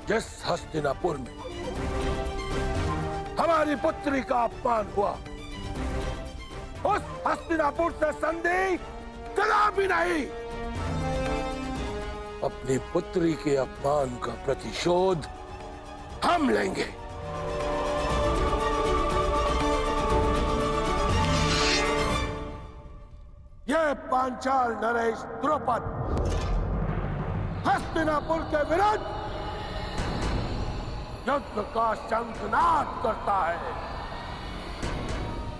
जिस हस्तिनापुर में हमारी पुत्री का अपमान हुआ, उस हस्तिनापुर से संधि कदापि नहीं। अपनी पुत्री के अपमान का प्रतिशोध हम लेंगे। यह पांचाल नरेश द्रुपद हस्तिनापुर के विरुद्ध युद्ध का शंखनाद करता है।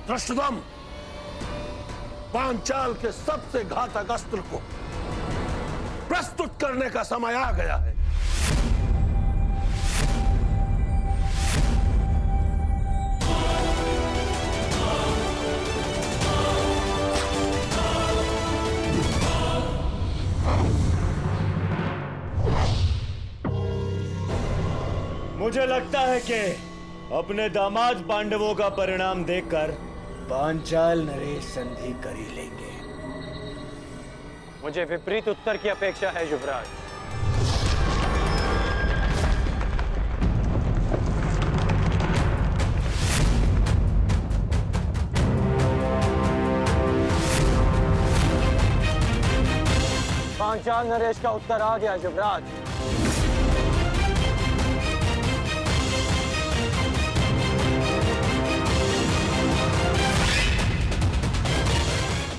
धृष्टद्युम्न, पांचाल के सबसे घातक अस्त्र को प्रस्तुत करने का समय आ गया है। मुझे लगता है कि अपने दामाद पांडवों का परिणाम देखकर पांचाल नरेश संधि कर ही लेंगे। मुझे विपरीत उत्तर की अपेक्षा है युवराज। पांचाल नरेश का उत्तर आ गया युवराज।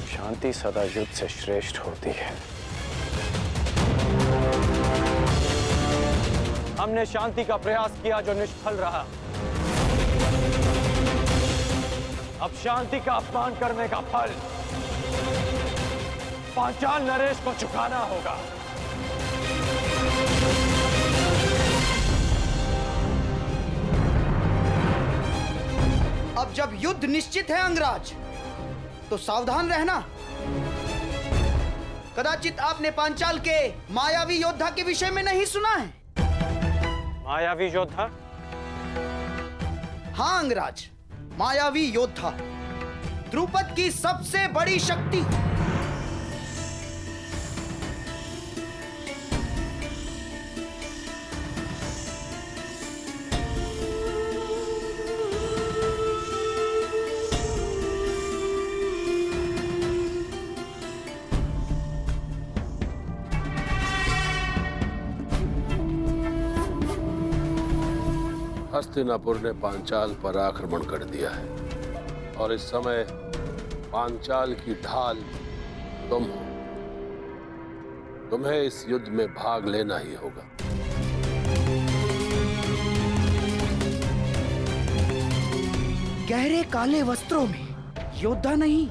शांति सदा युद्ध से श्रेष्ठ होती है। हमने शांति का प्रयास किया जो निष्फल रहा। अब शांति का अपमान करने का फल पांचाल नरेश को चुकाना होगा। अब जब युद्ध निश्चित है अंगराज, तो सावधान रहना। कदाचित आपने पांचाल के मायावी योद्धा के विषय में नहीं सुना है। मायावी योद्धा? हाँ अंगराज, मायावी योद्धा द्रुपद की सबसे बड़ी शक्ति। हस्तिनापुर ने पांचाल पर आक्रमण कर दिया है और इस समय पांचाल की ढाल तुम हो। तुम्हें इस युद्ध में भाग लेना ही होगा। गहरे काले वस्त्रों में योद्धा नहीं,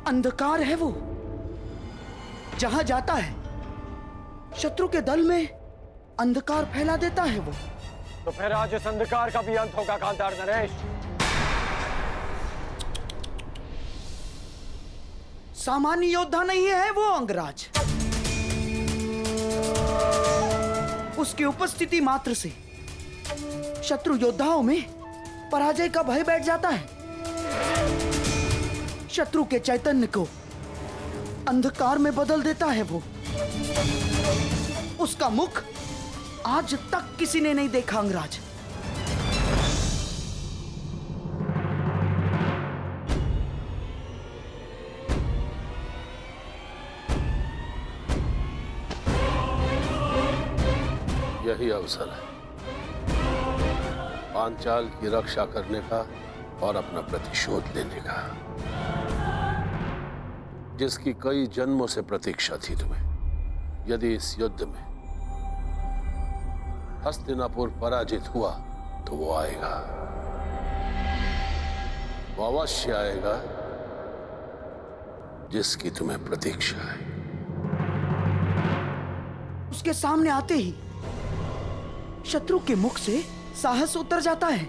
अंधकार है वो। जहां जाता है शत्रु के दल में अंधकार फैला देता है वो। तो फिर आज इस अंधकार का भी अंत होगा गांधार नरेश। सामान्य योद्धा नहीं है वो अंगराज। उसकी उपस्थिति मात्र से शत्रु योद्धाओं में पराजय का भय बैठ जाता है। शत्रु के चैतन्य को अंधकार में बदल देता है वो। उसका मुख आज तक किसी ने नहीं देखा अंगराज। यही अवसर है पांचाल की रक्षा करने का और अपना प्रतिशोध लेने का, जिसकी कई जन्मों से प्रतीक्षा थी तुम्हें। यदि इस युद्ध में हस्तिनापुर पराजित हुआ तो वो आएगा, वो अवश्य आएगा जिसकी तुम्हें प्रतीक्षा है। उसके सामने आते ही शत्रु के मुख से साहस उतर जाता है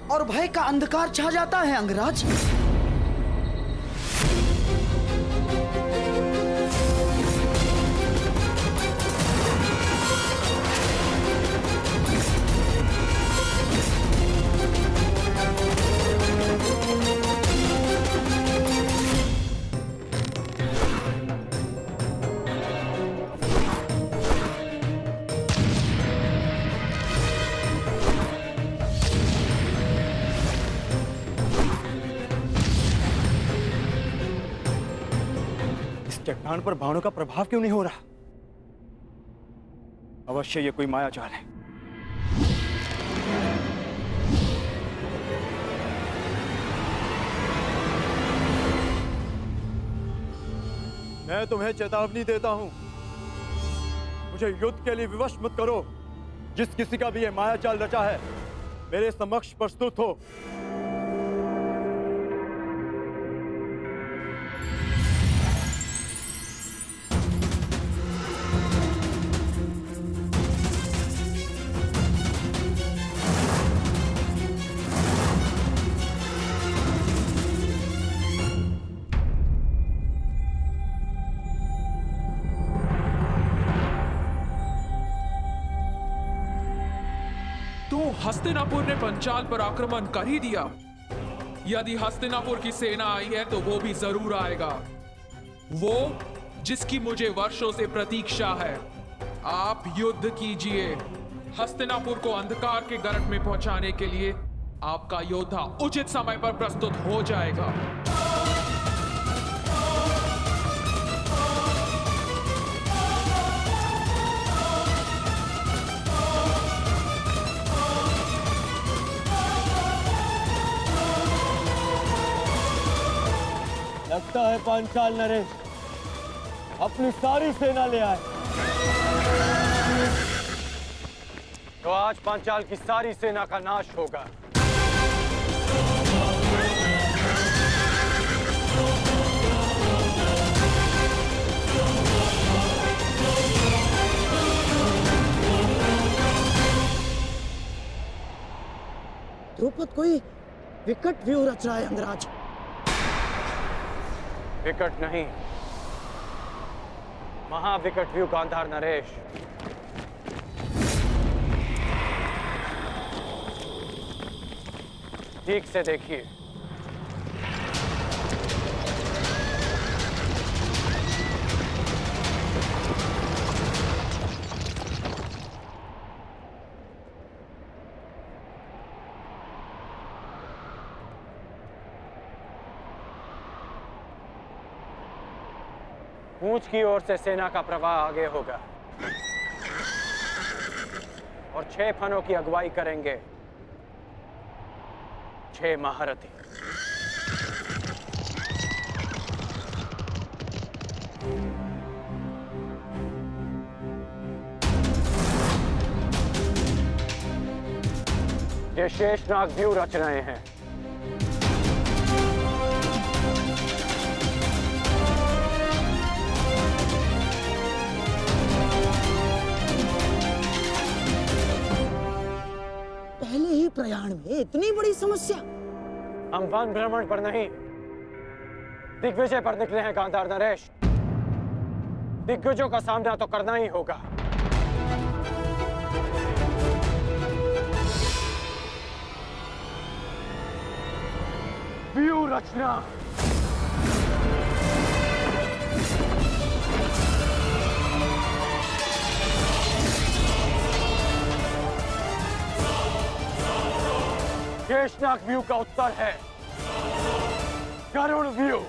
और भय का अंधकार छा जाता है अंगराज। स्थान पर बाणों का प्रभाव क्यों नहीं हो रहा? अवश्य ये कोई मायाजाल है। मैं तुम्हें चेतावनी देता हूं, मुझे युद्ध के लिए विवश मत करो। जिस किसी का भी ये मायाजाल रचा है, मेरे समक्ष प्रस्तुत हो। तो हस्तिनापुर ने पंचाल पर आक्रमण कर ही दिया। यदि हस्तिनापुर की सेना आई है तो वो भी जरूर आएगा, वो जिसकी मुझे वर्षों से प्रतीक्षा है। आप युद्ध कीजिए। हस्तिनापुर को अंधकार के गर्त में पहुंचाने के लिए आपका योद्धा उचित समय पर प्रस्तुत हो जाएगा। लगता है पांचाल नरेश अपनी सारी सेना ले आए। तो आज पांचाल की सारी सेना का नाश होगा। द्रुपद कोई विकट व्यूह रच रहा है अंगराज। विकट नहीं, महाविकट व्यू गांधार नरेश। ठीक से देखिए। पूंछ की ओर से सेना का प्रवाह आगे होगा और 6 फनों की अगुवाई करेंगे 6 महारथी। ये शेषनाग व्यू रच रहे हैं। पहले ही प्रयाण में इतनी बड़ी समस्या। हम वन भ्रमण पर नहीं, दिग्विजय पर निकले हैं गांधार नरेश। दिग्विजयों का सामना तो करना ही होगा। व्यू रचना। शेषनाग व्यू का उत्तर है गरुड़ व्यू।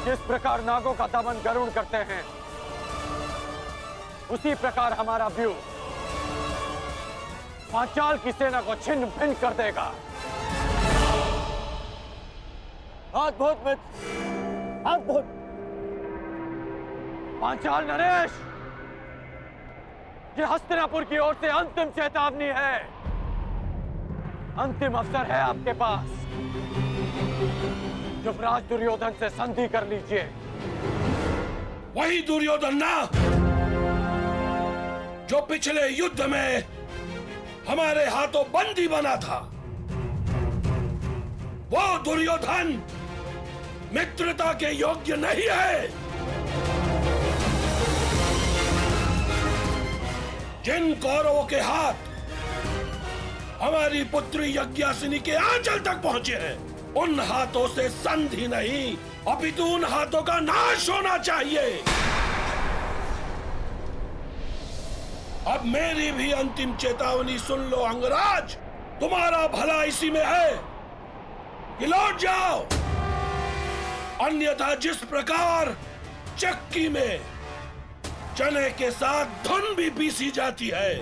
जिस प्रकार नागों का दमन गरुड़ करते हैं, उसी प्रकार हमारा व्यू पांचाल की सेना को छिन्न भिन्न कर देगा। अद्भुत मित्र, अद्भुत। पांचाल नरेश, ये हस्तिनापुर की ओर से अंतिम चेतावनी है। अंतिम अवसर है आपके पास। युवराज दुर्योधन से संधि कर लीजिए। वही दुर्योधन ना जो पिछले युद्ध में हमारे हाथों बंदी बना था। वो दुर्योधन मित्रता के योग्य नहीं है। जिन कौरवों के हाथ हमारी पुत्री यज्ञासिनी के आंचल तक पहुंचे हैं, उन हाथों से संधि नहीं, अपितु उन हाथों का नाश होना चाहिए। अब मेरी भी अंतिम चेतावनी सुन लो अंगराज। तुम्हारा भला इसी में है कि लौट जाओ, अन्यथा जिस प्रकार चक्की में चने के साथ धुन भी पीसी जाती है,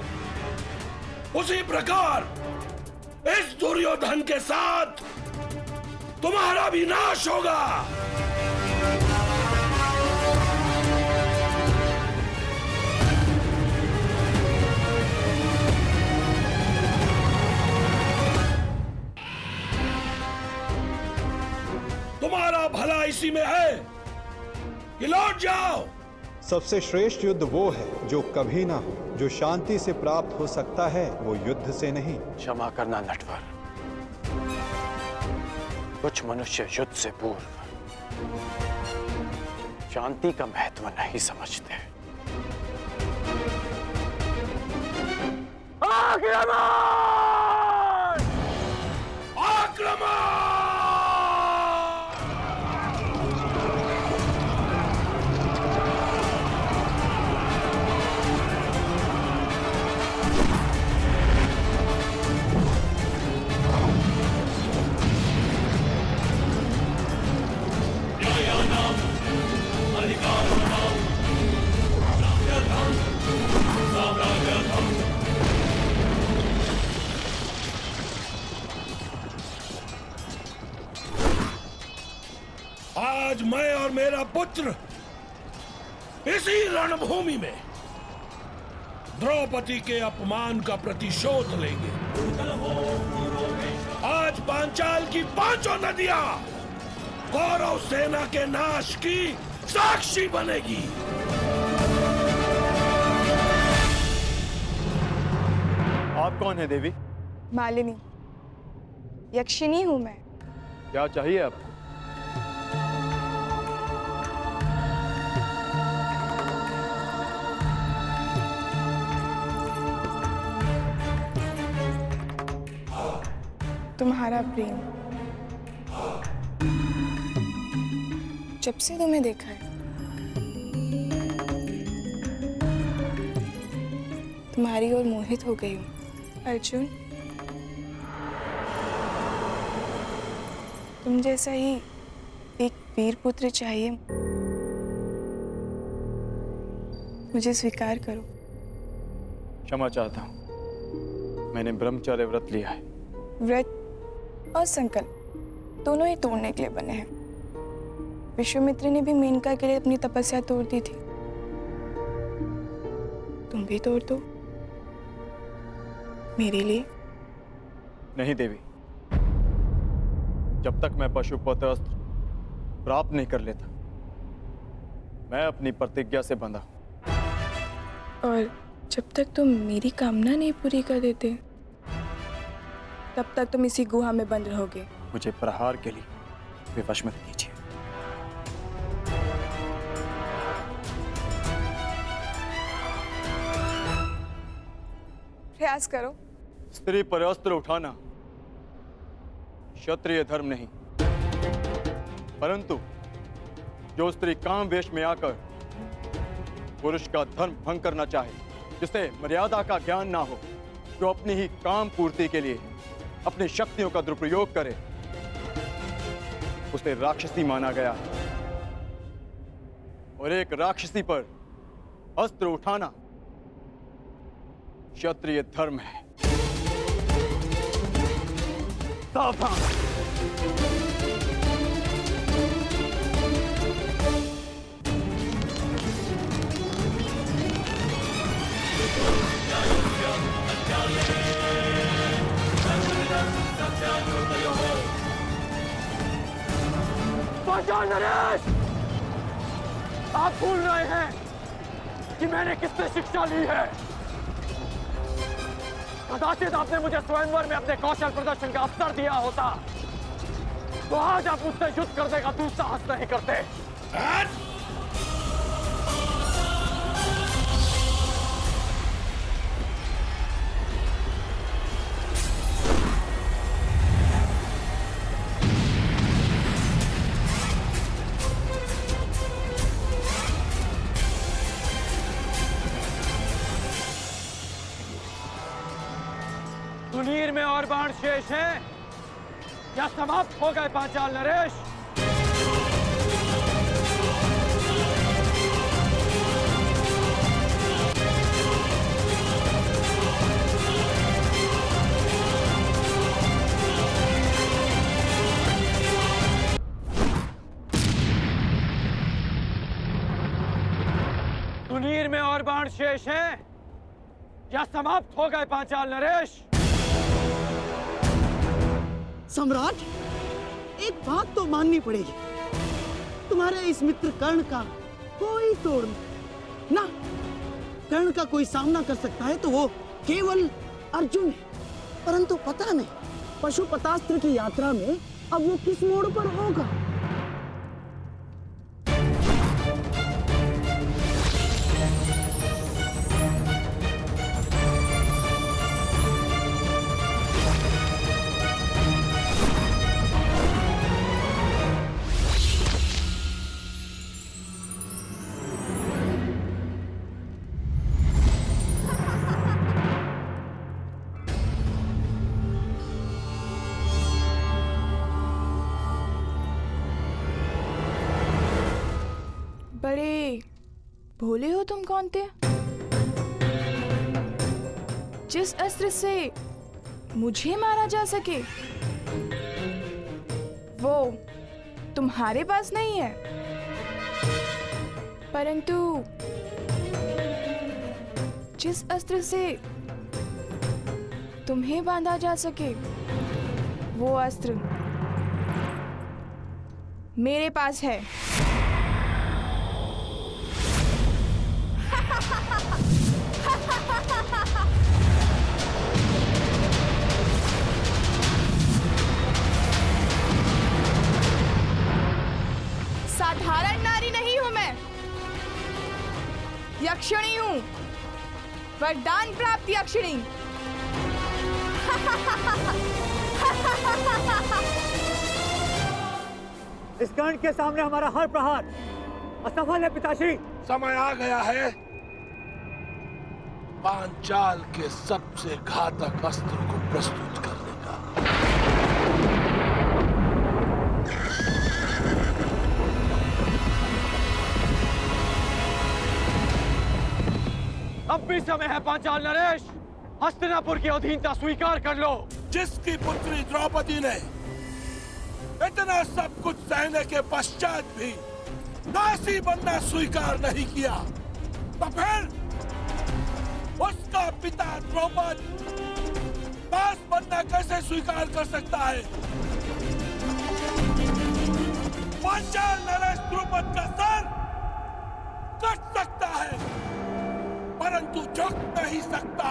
उसी प्रकार इस दुर्योधन के साथ तुम्हारा भी नाश होगा। तुम्हारा भला इसी में है कि लौट जाओ। सबसे श्रेष्ठ युद्ध वो है जो कभी ना हो। जो शांति से प्राप्त हो सकता है वो युद्ध से नहीं। क्षमा करना नटवर, कुछ मनुष्य युद्ध से पूर्व शांति का महत्व नहीं समझते। आक्रमण! आक्रमण! आज मैं और मेरा पुत्र इसी रणभूमि में द्रौपदी के अपमान का प्रतिशोध लेंगे। आज पांचाल की पांचों नदियां कौरव सेना के नाश की साक्षी बनेगी। आप कौन है देवी? मालिनी, यक्षिणी हूं मैं। क्या चाहिए आपको? तुम्हारा प्रेम, जब से तुम्हें देखा है तुम्हारी ओर मोहित हो गई हूँ। अर्जुन, तुम जैसा ही एक वीर पुत्र चाहिए, मुझे स्वीकार करो। क्षमा चाहता हूँ, मैंने ब्रह्मचर्य व्रत लिया है। व्रत और संकल्प दोनों ही तोड़ने के लिए बने हैं। विश्वामित्र ने भी मेनका के लिए अपनी तपस्या तोड़ दी थी, तुम भी तोड़ दो मेरे लिए। नहीं देवी, जब तक मैं पशुपत अस्त्र प्राप्त नहीं कर लेता, मैं अपनी प्रतिज्ञा से बंधा हूं। और जब तक तुम मेरी कामना नहीं पूरी कर देते, तब तक तुम इसी गुहा में बंद रहोगे। मुझे प्रहार के लिए विवश मत कीजिए। प्रयास करो। स्त्री पर अस्त्र उठाना क्षत्रिय धर्म नहीं, परंतु जो स्त्री काम वेश में आकर पुरुष का धर्म भंग करना चाहे, जिसे मर्यादा का ज्ञान ना हो, जो अपनी ही काम पूर्ति के लिए अपनी शक्तियों का दुरुपयोग करे, उसे राक्षसी माना गया। और एक राक्षसी पर अस्त्र उठाना क्षत्रिय धर्म है। सावधान! नरेश, आप भूल रहे हैं कि मैंने किससे शिक्षा ली है। कदाचित आपने मुझे स्वयंवर में अपने कौशल प्रदर्शन का अवसर दिया होता, तो आज आप मुझसे युद्ध करने का दुस्साहस नहीं करते। तुनीर में और बाण शेष हैं या समाप्त हो गए पांचाल नरेश? तुनीर में और बाण शेष हैं या समाप्त हो गए पांचाल नरेश? सम्राट, एक बात तो माननी पड़ेगी, तुम्हारे इस मित्र कर्ण का कोई तोड़ नहीं ना। कर्ण का कोई सामना कर सकता है तो वो केवल अर्जुन है, परंतु पता नहीं पशुपतास्त्र की यात्रा में अब वो किस मोड़ पर होगा। बड़े भोले हो तुम कौनते। जिस अस्त्र से मुझे मारा जा सके वो तुम्हारे पास नहीं है, परंतु जिस अस्त्र से तुम्हें बांधा जा सके वो अस्त्र मेरे पास है। साधारण नारी नहीं हूं मैं, यक्षिणी हूं, वरदान प्राप्त यक्षिणी। इस कर्ण के सामने हमारा हर प्रहार असफल है पिताश्री। समय आ गया है पांचाल के सबसे घातक अस्त्र को प्रस्तुत करने का। अब भी समय है पांचाल नरेश, हस्तिनापुर की अधीनता स्वीकार कर लो। जिसकी पुत्री द्रौपदी ने इतना सब कुछ सहने के पश्चात भी दासी बनना स्वीकार नहीं किया, तो फिर उसका पिता द्रौपद दास बनना कैसे स्वीकार कर सकता है? पांचाल नरेश द्रौपद का सर कट सकता है, परंतु झुक नहीं सकता।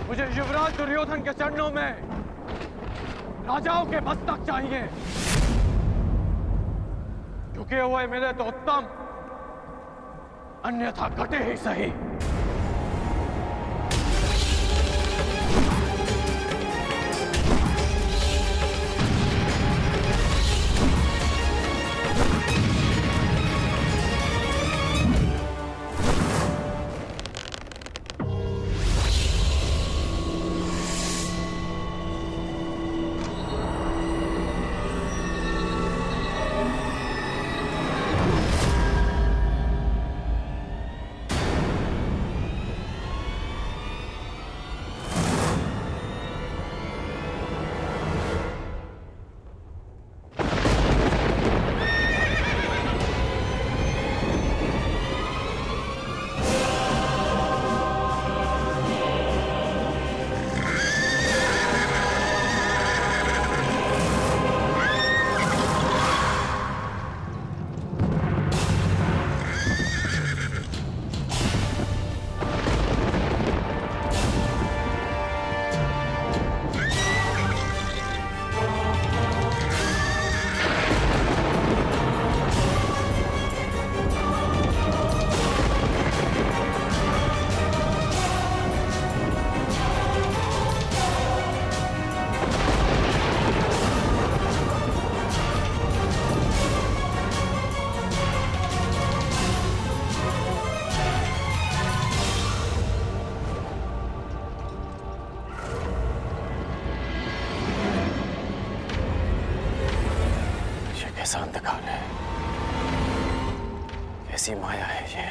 मुझे युवराज दुर्योधन के चरणों में राजाओं के मस्तक चाहिए, झुके हुए मिले तो उत्तम, अन्यथा कटे ही सही। कैसी माया है ये।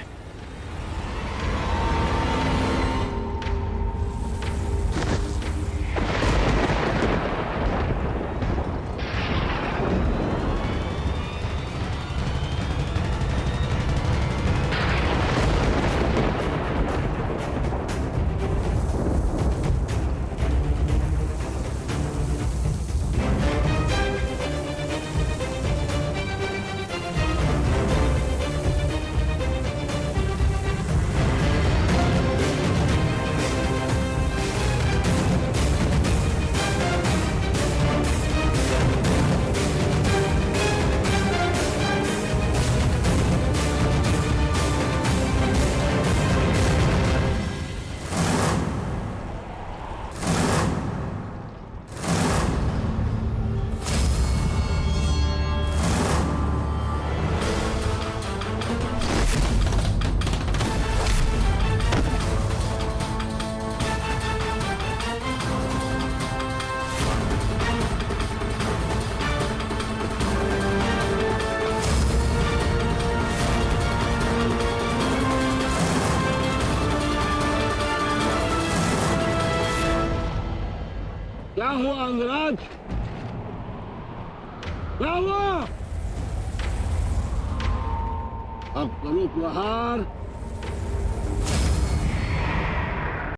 क्या हुआ अंगराज? क्या हुआ? अब करो प्रहार